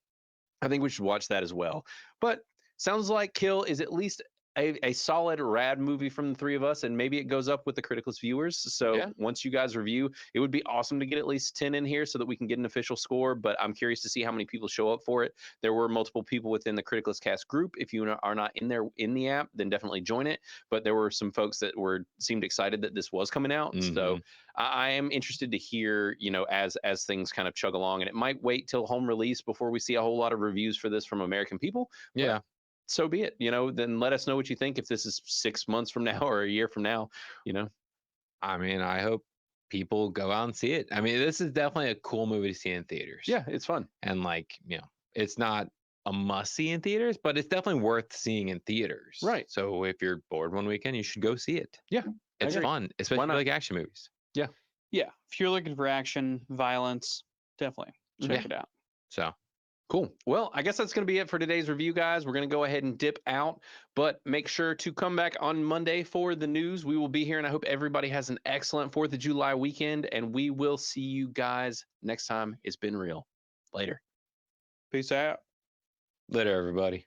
I think we should watch that as well. But sounds like Kill is at least a solid rad movie from the three of us, and maybe it goes up with the Criticless viewers. So Yeah. once you guys review, it would be awesome to get at least 10 in here so that we can get an official score. But I'm curious to see how many people show up for it. There were multiple people within the Criticless cast group. If you are not in there in the app, then definitely join it. But there were some folks that seemed excited that this was coming out. So I am interested to hear, as things kind of chug along, and it might wait till home release before we see a whole lot of reviews for this from American people. Yeah. So be it. Then let us know what you think if this is 6 months from now or a year from now. I mean, I hope people go out and see it. I mean, this is definitely a cool movie to see in theaters. Yeah, it's fun. And it's not a must see in theaters, but it's definitely worth seeing in theaters. Right. So if you're bored one weekend, you should go see it. Yeah, It's agree. fun, especially if not? you like action movies. Yeah, if you're looking for action, violence, definitely check Yeah. it out. So Cool. Well, I guess that's going to be it for today's review, guys. We're going to go ahead and dip out, but make sure to come back on Monday for the news. We will be here, and I hope everybody has an excellent 4th of July weekend, and we will see you guys next time. It's been real. Later. Peace out. later, everybody.